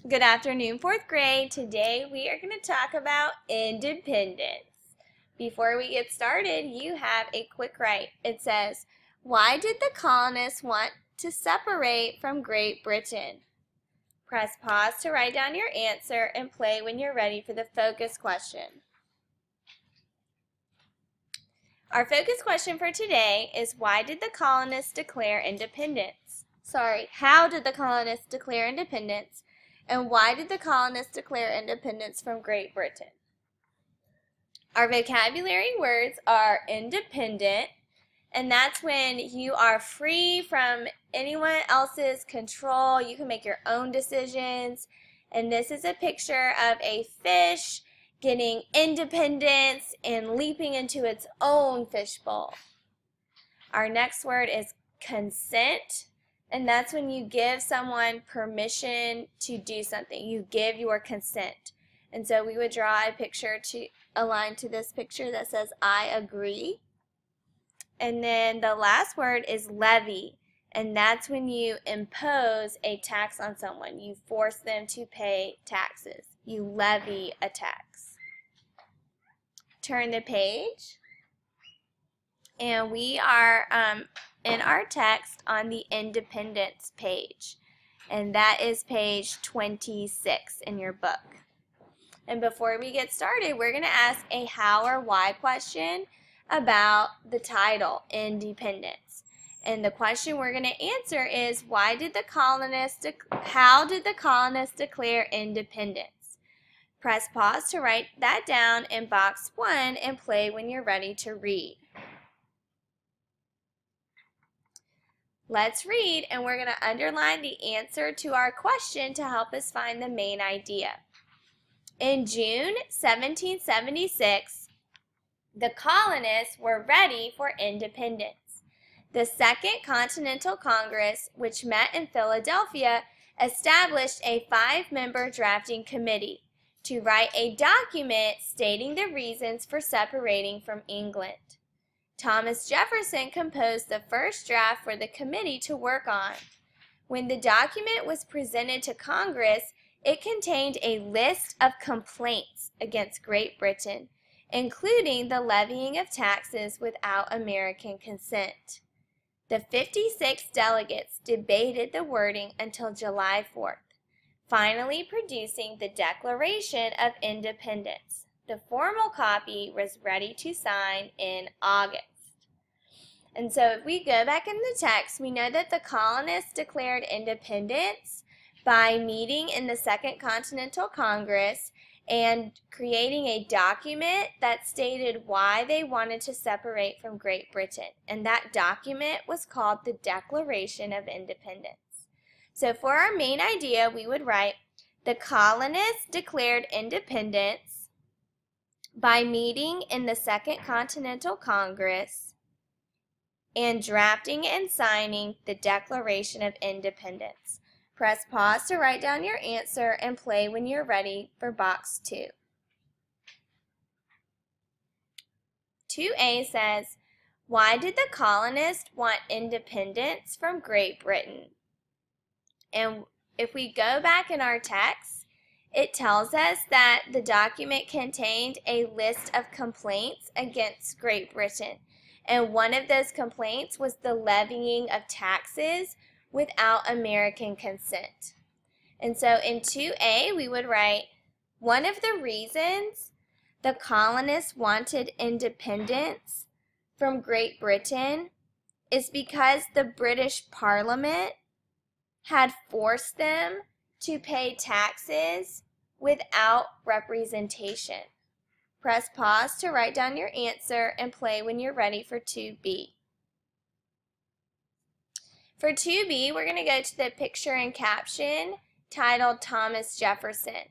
Good afternoon, 4th grade. Today we are going to talk about independence. Before we get started, you have a quick write. It says, why did the colonists want to separate from Great Britain? Press pause to write down your answer and play when you're ready for the focus question. Our focus question for today is, why did the colonists declare independence? How did the colonists declare independence? And why did the colonists declare independence from Great Britain? Our vocabulary words are independent, and that's when you are free from anyone else's control. You can make your own decisions. And this is a picture of a fish getting independence and leaping into its own fishbowl. Our next word is consent. And that's when you give someone permission to do something. You give your consent. And so we would draw a picture to align to this picture that says, I agree. And then the last word is levy. And that's when you impose a tax on someone. You force them to pay taxes. You levy a tax. Turn the page. And we are in our text on the independence page, and that is page 26 in your book. And before we get started, we're going to ask a how or why question about the title, independence. And the question we're going to answer is, how did the colonists declare independence? Press pause to write that down in box 1 and play when you're ready to read. Let's read, and we're going to underline the answer to our question to help us find the main idea. In June 1776, the colonists were ready for independence. The Second Continental Congress, which met in Philadelphia, established a 5-member drafting committee to write a document stating the reasons for separating from England. Thomas Jefferson composed the first draft for the committee to work on. When the document was presented to Congress, it contained a list of complaints against Great Britain, including the levying of taxes without American consent. The 56 delegates debated the wording until July 4th, finally producing the Declaration of Independence. The formal copy was ready to sign in August. And so if we go back in the text, we know that the colonists declared independence by meeting in the Second Continental Congress and creating a document that stated why they wanted to separate from Great Britain. And that document was called the Declaration of Independence. So for our main idea, we would write, the colonists declared independence by meeting in the Second Continental Congress and drafting and signing the Declaration of Independence. Press pause to write down your answer and play when you're ready for box 2. 2A says, why did the colonists want independence from Great Britain? And if we go back in our text, it tells us that the document contained a list of complaints against Great Britain. And one of those complaints was the levying of taxes without American consent. And so in 2A, we would write, one of the reasons the colonists wanted independence from Great Britain is because the British Parliament had forced them to pay taxes without representation. Press pause to write down your answer and play when you're ready for 2B. For 2B, we're going to go to the picture and caption titled Thomas Jefferson.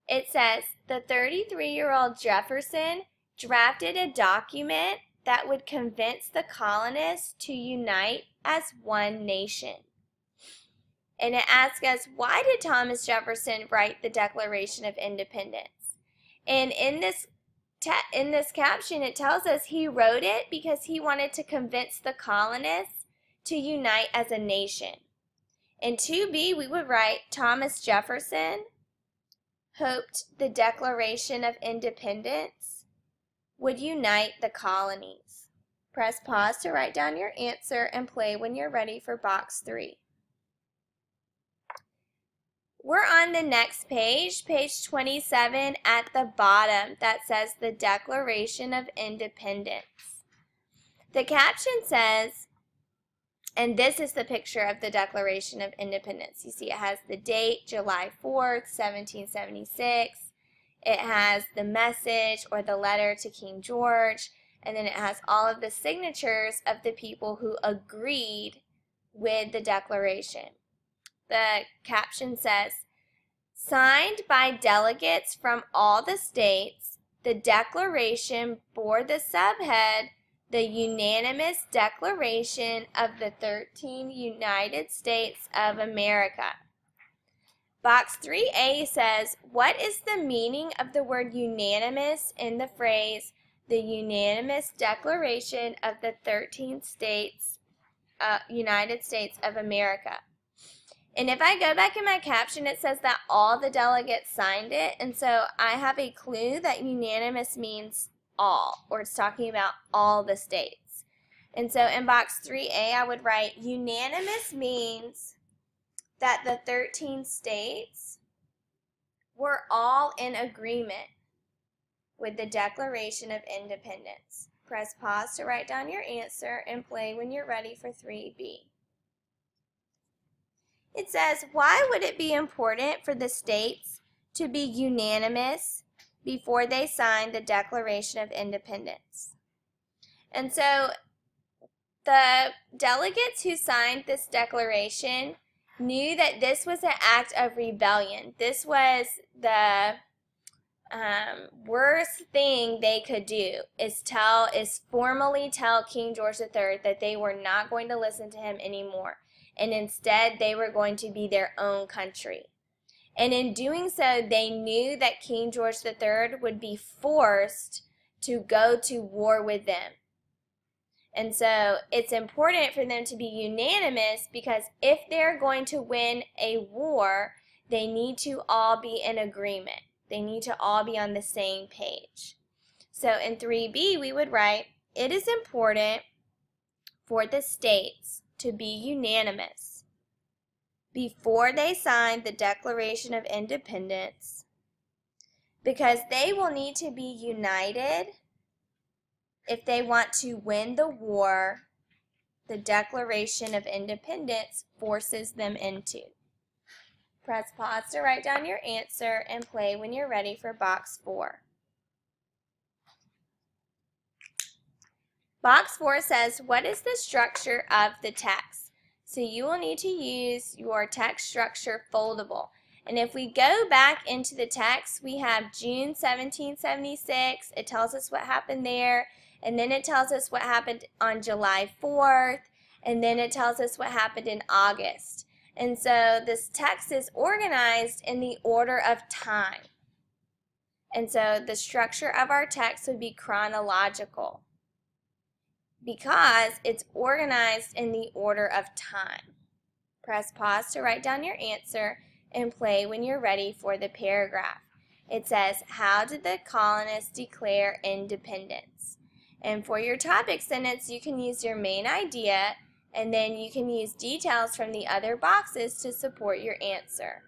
It says, the 33-year-old Jefferson drafted a document that would convince the colonists to unite as one nation. And it asks us, why did Thomas Jefferson write the Declaration of Independence? And in this caption, it tells us he wrote it because he wanted to convince the colonists to unite as a nation. In 2B, we would write Thomas Jefferson hoped the Declaration of Independence would unite the colonies. Press pause to write down your answer and play when you're ready for box 3. We're on the next page, page 27 at the bottom, that says the Declaration of Independence. The caption says, and this is the picture of the Declaration of Independence. You see it has the date, July 4th, 1776. It has the message or the letter to King George, and then it has all of the signatures of the people who agreed with the Declaration. The caption says, signed by delegates from all the states, the Declaration bore the subhead, the unanimous Declaration of the 13 United States of America. Box 3A says, what is the meaning of the word unanimous in the phrase, the unanimous Declaration of the 13 states, United States of America? And if I go back in my caption, it says that all the delegates signed it, and so I have a clue that unanimous means all, or it's talking about all the states. And so in box 3A, I would write unanimous means that the 13 states were all in agreement with the Declaration of Independence. Press pause to write down your answer and play when you're ready for 3B. It says, why would it be important for the states to be unanimous before they signed the Declaration of Independence? And so the delegates who signed this declaration knew that this was an act of rebellion. This was the worst thing they could do is formally tell King George III that they were not going to listen to him anymore, and instead they were going to be their own country. And in doing so, they knew that King George III would be forced to go to war with them. And so it's important for them to be unanimous, because if they're going to win a war, they need to all be in agreement. They need to all be on the same page. So in 3B, we would write, it is important for the states to be unanimous before they sign the Declaration of Independence, because they will need to be united if they want to win the war the Declaration of Independence forces them into. Press pause to write down your answer and play when you're ready for box 4. Box 4 says, what is the structure of the text? So you will need to use your text structure foldable. And if we go back into the text, we have June 1776. It tells us what happened there. And then it tells us what happened on July 4th. And then it tells us what happened in August. And so this text is organized in the order of time. And so the structure of our text would be chronological, because it's organized in the order of time. Press pause to write down your answer and play when you're ready for the paragraph. It says, how did the colonists declare independence? And for your topic sentence, you can use your main idea, and then you can use details from the other boxes to support your answer.